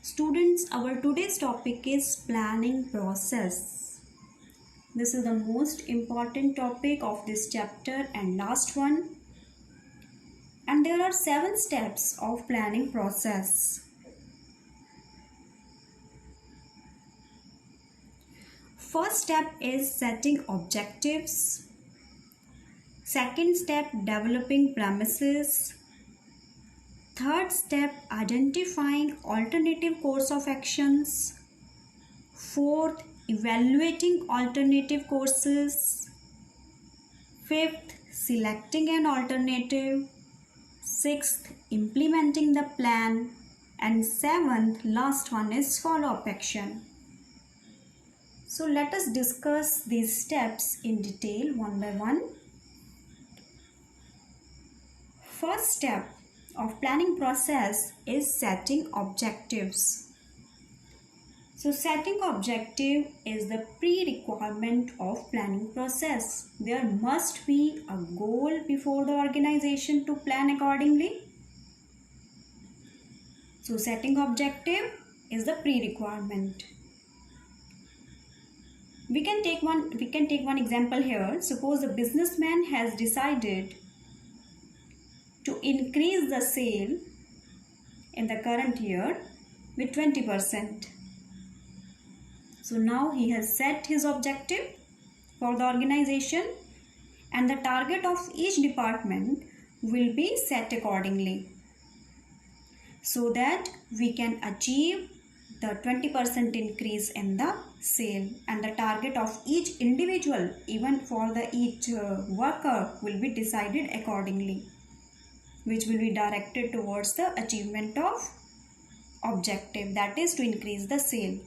Students, our today's topic is planning process. This is the most important topic of this chapter and last one. And there are 7 steps of planning process. First step is setting objectives. Second step, developing premises. Third step, identifying alternative course of actions. Fourth, evaluating alternative courses. Fifth, selecting an alternative. Sixth, implementing the plan. And seventh, last one is follow-up action. So let us discuss these steps in detail one by one. First step of planning process is setting objectives. So setting objective is the pre-requirement of planning process. There must be a goal before the organization to plan accordingly. So setting objective is the pre-requirement. We can take one example here. Suppose a businessman has decided to increase the sale in the current year with 20%. So now he has set his objective for the organization and the target of each department will be set accordingly so that we can achieve the 20% increase in the sale, and the target of each individual, even for the each worker, will be decided accordingly, which will be directed towards the achievement of objective, that is to increase the sale.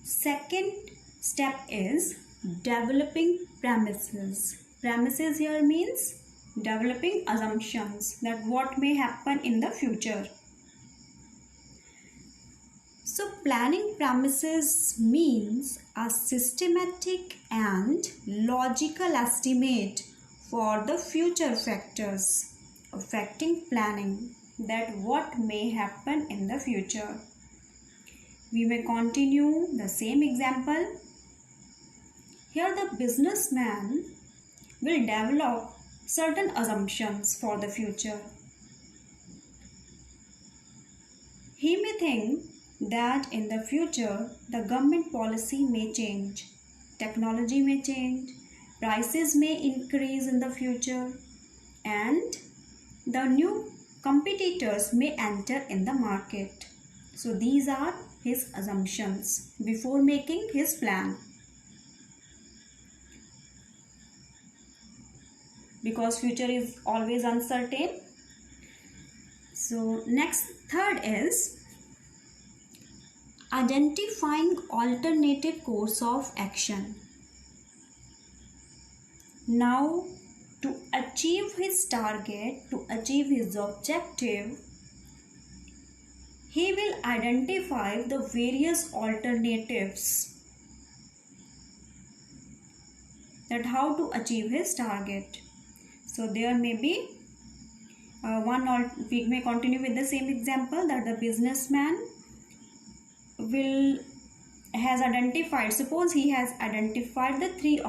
Second step is developing premises. Premises here means developing assumptions that what may happen in the future. So planning premises means a systematic and logical estimate for the future factors affecting planning, that what may happen in the future. We may continue the same example. Here the businessman will develop certain assumptions for the future. He may think that in the future the government policy may change, technology may change, prices may increase in the future, and the new competitors may enter in the market. So these are his assumptions before making his plan. Because future is always uncertain. So third is identifying alternative course of action. Now to achieve his target, to achieve his objective, he will identify the various alternatives, that how to achieve his target. So there may be we may continue with the same example, that the businessman has identified, suppose he has identified the 3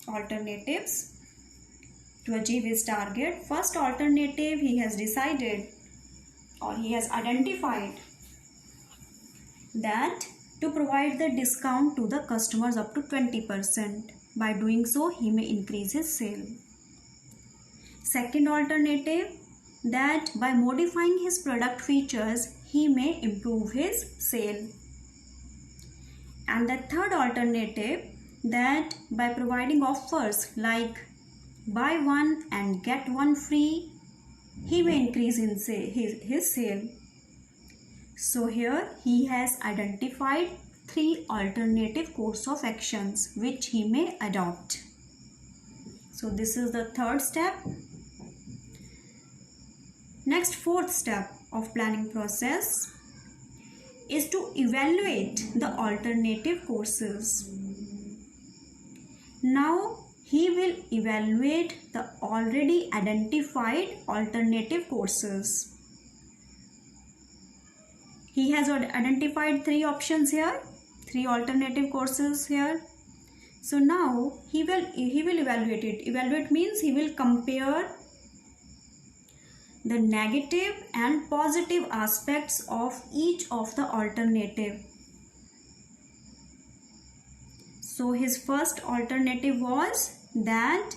alternatives to achieve his target. First alternative, he has decided or he has identified that to provide the discount to the customers up to 20%. By doing so, he may increase his sale. Second alternative, that by modifying his product features, he may improve his sale. And the third alternative, that by providing offers like buy one and get one free, he may increase his sale. So here he has identified 3 alternative course of actions which he may adopt. So this is the third step. Next, fourth step of planning process is to evaluate the alternative courses. Now he will evaluate the already identified alternative courses. He has identified 3 options here, 3 alternative courses here. So now he will evaluate it. Evaluate means he will compare the negative and positive aspects of each of the alternative. So his first alternative was that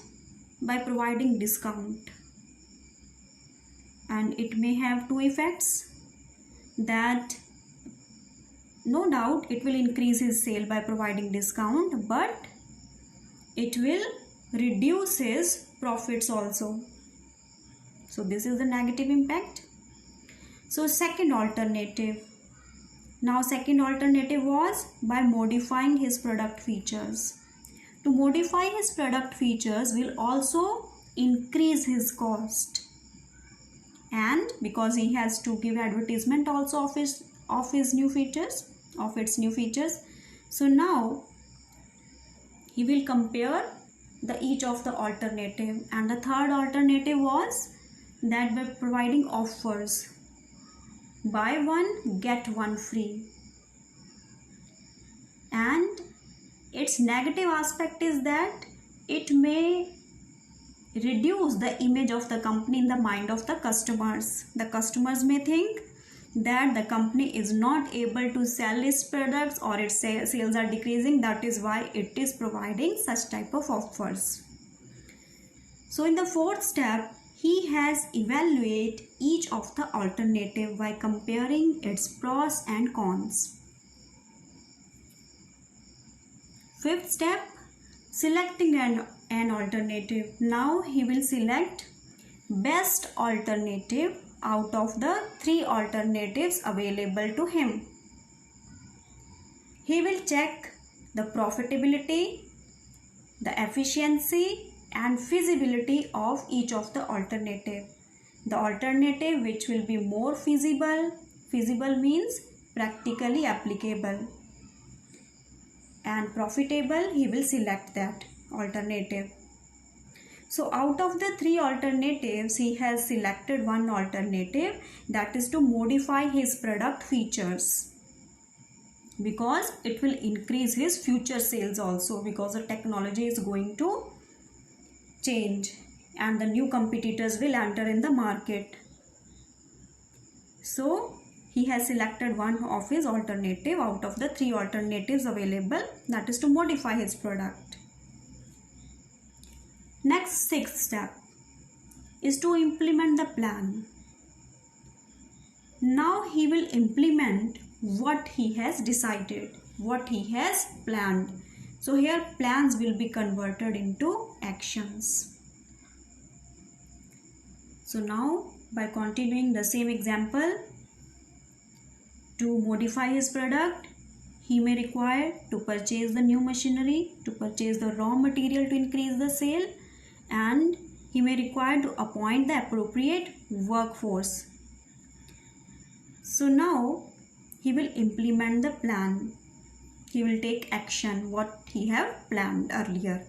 by providing discount, and it may have 2 effects. That no doubt it will increase his sale by providing discount, but it will reduce his profits also. So this is the negative impact. So second alternative. Now second alternative was by modifying his product features. To modify his product features will also increase his cost. And because he has to give advertisement also of its new features. So now he will compare each of the alternative. And the third alternative was that by providing offers, buy one get one free. And its negative aspect is that it may reduce the image of the company in the mind of the customers. The customers may think that the company is not able to sell its products or its sales are decreasing. That is why it is providing such type of offers. So in the fourth step, he has evaluated each of the alternative by comparing its pros and cons. Fifth step, selecting an alternative. Now he will select best alternative out of the 3 alternatives available to him. He will check the profitability, the efficiency and feasibility of each of the alternative. The alternative which will be more feasible means practically applicable, and profitable, he will select that alternative. So out of the 3 alternatives, he has selected one alternative, that is to modify his product features, because it will increase his future sales also, because the technology is going to change and the new competitors will enter in the market. So he has selected one of his alternative out of the 3 alternatives available, that is to modify his product. Next, 6th step is to implement the plan. Now he will implement what he has decided, what he has planned. So here plans will be converted into actions. So now by continuing the same example, to modify his product, he may require to purchase the new machinery, to purchase the raw material to increase the sale, and he may require to appoint the appropriate workforce. So now he will implement the plan. He will take action what he have planned earlier.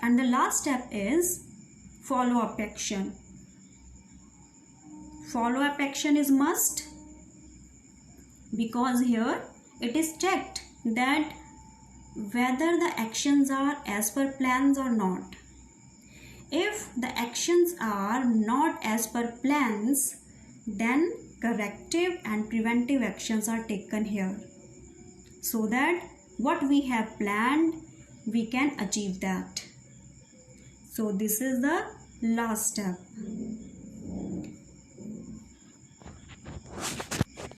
And the last step is follow-up action. Follow-up action is must, because here it is checked that whether the actions are as per plans or not. If the actions are not as per plans, then corrective and preventive actions are taken here, so that what we have planned, we can achieve that. So this is the last step.